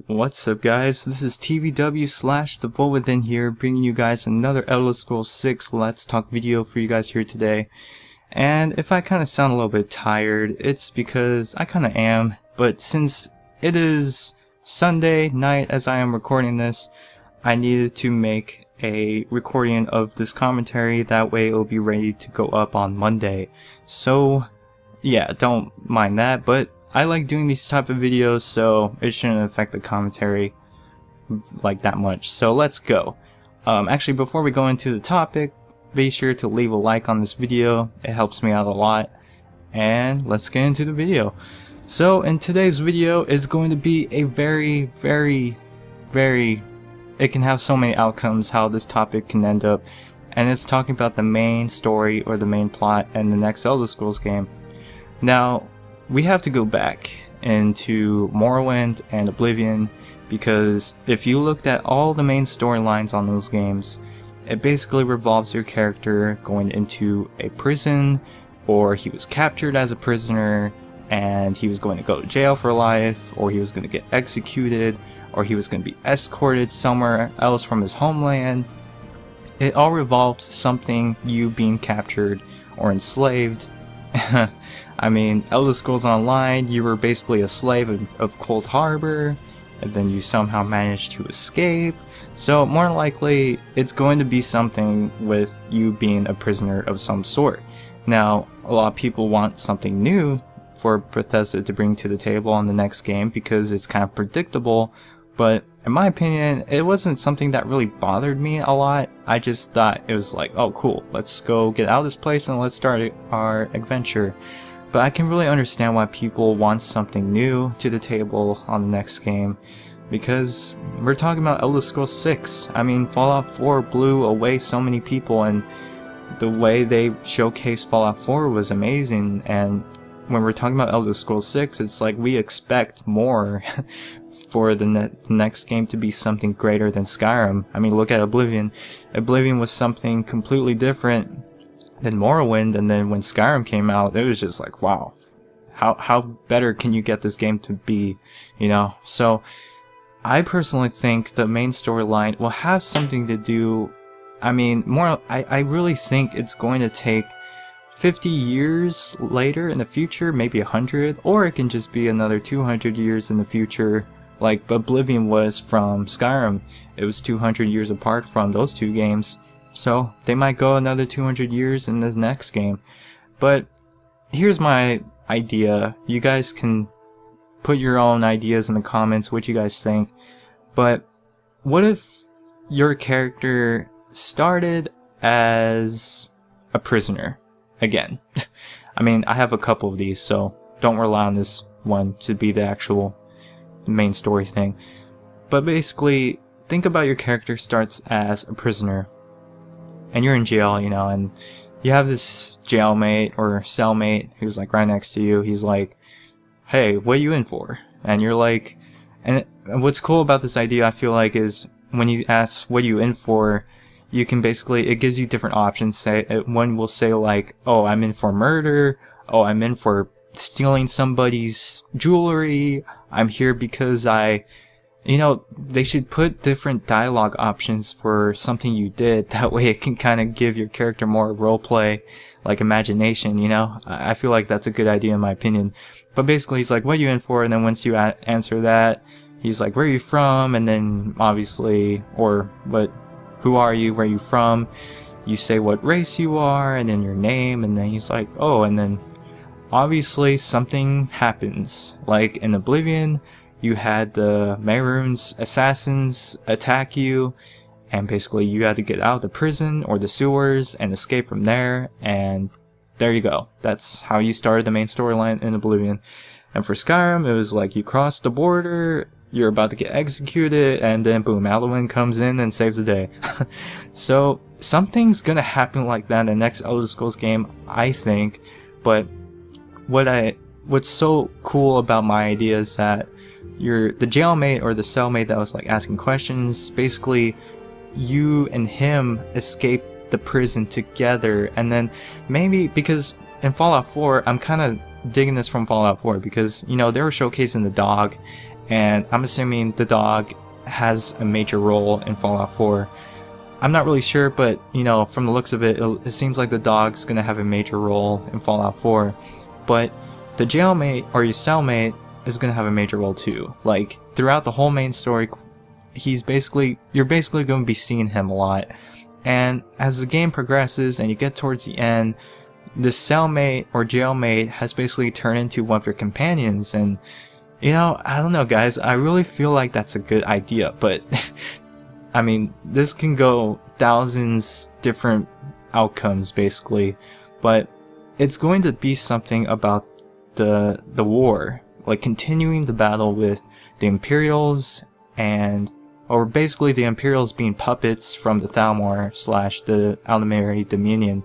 What's up, guys? This is TVW slash TheVoltWithin here, bringing you guys another Elder Scrolls 6 Let's Talk video for you guys here today. And if I kind of sound a little bit tired, it's because I kind of am, but since it is Sunday night as I am recording this, I needed to make a recording of this commentary, that way it will be ready to go up on Monday. So yeah, don't mind that, but I like doing these type of videos, so it shouldn't affect the commentary like that much. So let's go. Actually, before we go into the topic, be sure to leave a like on this video. It helps me out a lot. And let's get into the video. So in today's video is going to be a very, it can have so many outcomes how this topic can end up. And it's talking about the main story or the main plot in the next Elder Scrolls game. Now, we have to go back into Morrowind and Oblivion, because if you looked at all the main storylines on those games, it basically revolves your character going into a prison, or he was captured as a prisoner and he was going to go to jail for life, or he was going to get executed, or he was going to be escorted somewhere else from his homeland. It all revolved something you being captured or enslaved. I mean, Elder Scrolls Online, you were basically a slave of Cold Harbor, and then you somehow managed to escape. So more likely, it's going to be something with you being a prisoner of some sort. Now, a lot of people want something new for Bethesda to bring to the table on the next game because it's kind of predictable, but in my opinion, it wasn't something that really bothered me a lot. I just thought it was like, oh cool, let's go get out of this place and let's start our adventure. But I can really understand why people want something new to the table on the next game, because we're talking about Elder Scrolls 6. I mean, Fallout 4 blew away so many people, and the way they showcased Fallout 4 was amazing. And when we're talking about Elder Scrolls 6, it's like we expect more for the next game to be something greater than Skyrim. I mean, look at Oblivion. Oblivion was something completely different than Morrowind, and then when Skyrim came out, it was just like, wow, how better can you get this game to be, you know? So I personally think the main storyline will have something to do, I mean, I really think it's going to take 50 years later in the future, maybe 100, or it can just be another 200 years in the future, like Oblivion was from Skyrim. It was 200 years apart from those two games. So they might go another 200 years in this next game. But here's my idea. You guys can put your own ideas in the comments, what you guys think. But what if your character started as a prisoner again? I mean, I have a couple of these, so don't rely on this one to be the actual main story thing. But basically, think about your character starts as a prisoner, and you're in jail, you know, and you have this jailmate or cellmate who's like right next to you. He's like, hey, what are you in for? And you're like, and what's cool about this idea, I feel like, is when you ask what are you in for, you can basically, it gives you different options. Say, one will say like, oh, I'm in for murder. Oh, I'm in for stealing somebody's jewelry. I'm here because you know, they should put different dialogue options for something you did. That way it can kind of give your character more roleplay, like imagination, you know? I feel like that's a good idea in my opinion. But basically he's like, what are you in for? And then once you answer that, he's like, where are you from? And then obviously, or who are you? Where are you from? You say what race you are, and then your name, and then he's like, oh, and then obviously something happens. Like in Oblivion, you had the Mehrunes assassins attack you, and basically you had to get out of the prison or the sewers and escape from there, and there you go. That's how you started the main storyline in Oblivion. And for Skyrim, it was like you cross the border, you're about to get executed, and then boom, Alduin comes in and saves the day. So something's gonna happen like that in the next Elder Scrolls game, I think. But what's so cool about my idea is that the jailmate or the cellmate that was like asking questions, basically you and him escape the prison together. And then maybe, because in Fallout 4, I'm kind of digging this from Fallout 4, because, you know, they were showcasing the dog, and I'm assuming the dog has a major role in Fallout 4. I'm not really sure, but you know, from the looks of it, it seems like the dog's gonna have a major role in Fallout 4. But the jailmate or your cellmate is gonna have a major role too. Like throughout the whole main story, you're basically going to be seeing him a lot. And as the game progresses and you get towards the end, the cellmate or jailmate has basically turned into one of your companions. And you know, I don't know guys, I really feel like that's a good idea, but I mean, this can go thousands different outcomes basically, but it's going to be something about the war, like continuing the battle with the Imperials, or basically the Imperials being puppets from the Thalmor / the Aldemari Dominion.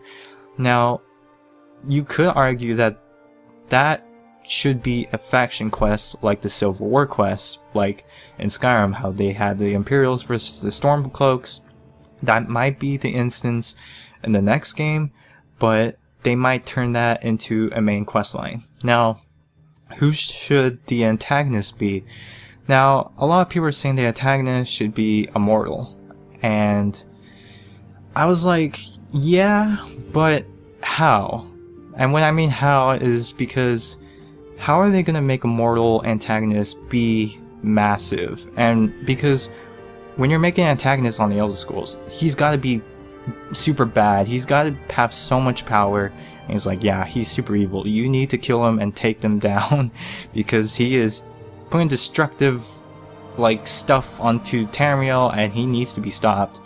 Now, you could argue that that should be a faction quest like the Civil War quest, like in Skyrim, how they had the Imperials versus the Stormcloaks. That might be the instance in the next game, but they might turn that into a main quest line. Now, who should the antagonist be? Now, a lot of people are saying the antagonist should be immortal, and I was like, yeah, but how? And when I mean how is because how are they going to make a mortal antagonist be massive? And because when you're making an antagonist on the Elder Scrolls, he's got to be super bad. He's got to have so much power. And he's like, yeah, he's super evil. You need to kill him and take them down because he is putting destructive like stuff onto Tamriel and he needs to be stopped.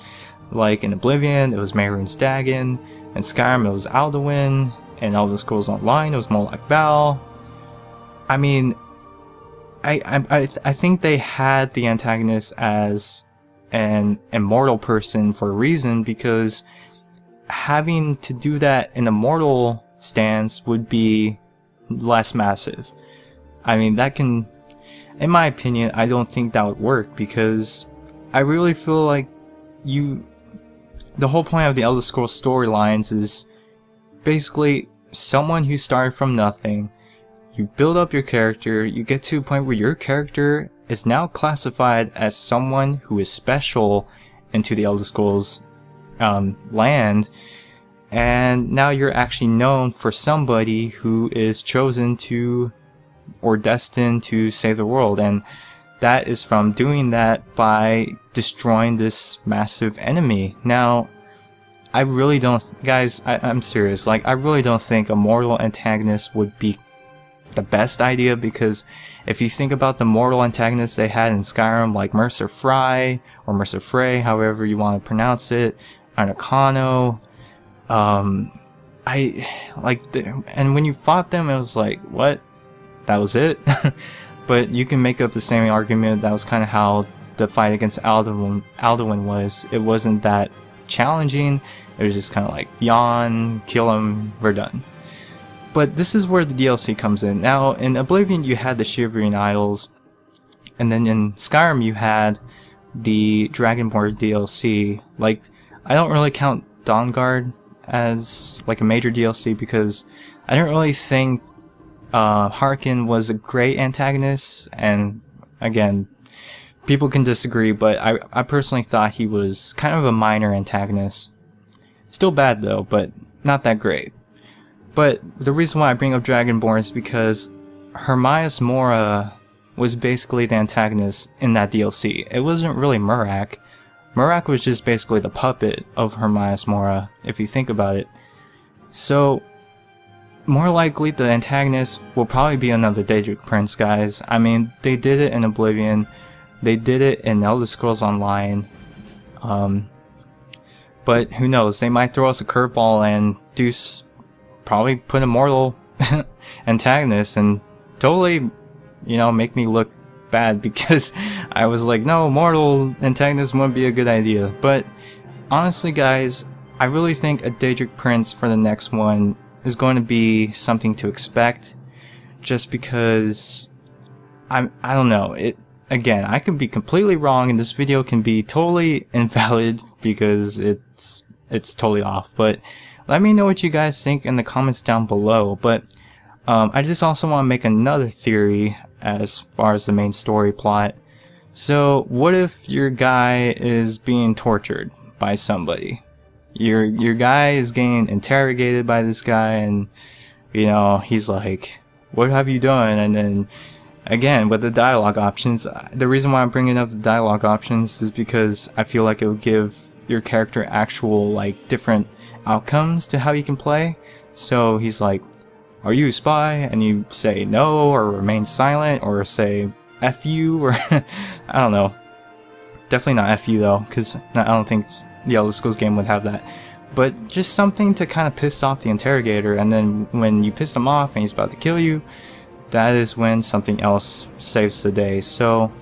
Like in Oblivion, it was Mehrunes Dagon. In Skyrim, it was Alduin. In Elder Scrolls Online, it was Moloch Baal. I mean, I think they had the antagonist as an immortal person for a reason, because having to do that in a mortal stance would be less massive. I mean, that can, in my opinion, I don't think that would work, because I really feel like the whole point of the Elder Scrolls storylines is basically someone who started from nothing. You build up your character, you get to a point where your character is now classified as someone who is special into the Elder Scrolls land, and now you're actually known for somebody who is chosen to or destined to save the world, and that is from doing that by destroying this massive enemy. Now, I really don't, guys, I'm serious, like I really don't think a mortal antagonist would be the best idea, because if you think about the mortal antagonists they had in Skyrim, like Mercer Frey, or Mercer Frey, however you want to pronounce it, Arnacano, and when you fought them, it was like, what? That was it? But you can make up the same argument. That was kind of how the fight against Alduin was. It wasn't that challenging. It was just kind of like, yawn, kill him, we're done. But this is where the DLC comes in. Now, in Oblivion, you had the Shivering Isles, and then in Skyrim, you had the Dragonborn DLC. Like, I don't really count Dawnguard as like a major DLC, because I don't really think Harkin was a great antagonist, and again, people can disagree, but I personally thought he was kind of a minor antagonist. Still bad though, but not that great. But the reason why I bring up Dragonborn is because Hermias Mora was basically the antagonist in that DLC. It wasn't really Murak. Murak was just basically the puppet of Hermias Mora, if you think about it. So, more likely the antagonist will probably be another Daedric Prince, guys. I mean, they did it in Oblivion. They did it in Elder Scrolls Online. But who knows, they might throw us a curveball and probably put a mortal antagonist and totally, you know, make me look bad, because I was like, no, mortal antagonist wouldn't be a good idea. But honestly, guys, I really think a Daedric Prince for the next one is going to be something to expect, just because I don't know, again, I could be completely wrong and this video can be totally invalid because it's totally off. But let me know what you guys think in the comments down below. But I just also want to make another theory, as far as the main story plot. So what if your guy is being tortured by somebody? Your guy is getting interrogated by this guy, and you know, he's like, what have you done? And then again, with the dialogue options, the reason why I'm bringing up the dialogue options is because I feel like it would give your character actual, like, different outcomes to how you can play. So he's like, are you a spy? And you say no, or remain silent, or say F you, or I don't know. Definitely not F you though, because I don't think the Elder Scrolls game would have that. But just something to kind of piss off the interrogator, and then when you piss him off and he's about to kill you, that is when something else saves the day. So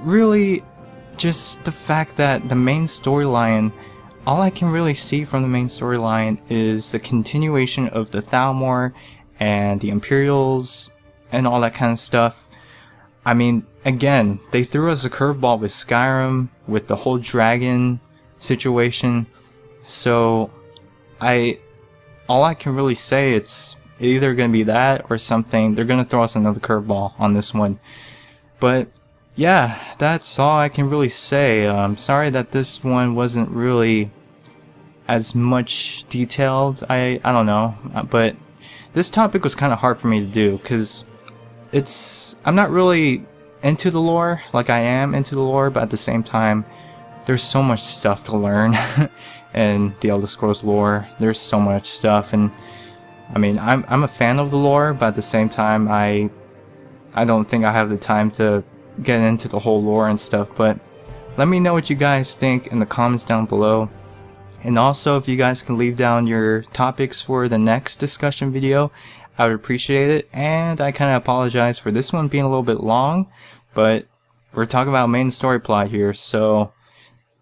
really just the fact that the main storyline, all I can really see from the main storyline is the continuation of the Thalmor and the Imperials and all that kind of stuff. I mean, again, they threw us a curveball with Skyrim, with the whole dragon situation. So all I can really say, it's either going to be that or something. They're going to throw us another curveball on this one. But yeah, that's all I can really say. I'm sorry that this one wasn't really as much detailed. I don't know, but this topic was kind of hard for me to do because I'm not really into the lore like I am into the lore, but at the same time there's so much stuff to learn in the Elder Scrolls lore. There's so much stuff, and I mean, I'm a fan of the lore, but at the same time I don't think I have the time to get into the whole lore and stuff. But let me know what you guys think in the comments down below, and also if you guys can leave down your topics for the next discussion video, I would appreciate it. And I kind of apologize for this one being a little bit long, but we're talking about main story plot here, so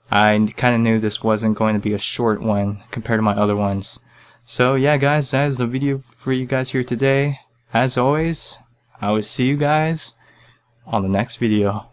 I kind of knew this wasn't going to be a short one compared to my other ones. So yeah guys, that is the video for you guys here today. As always, I will see you guys on the next video.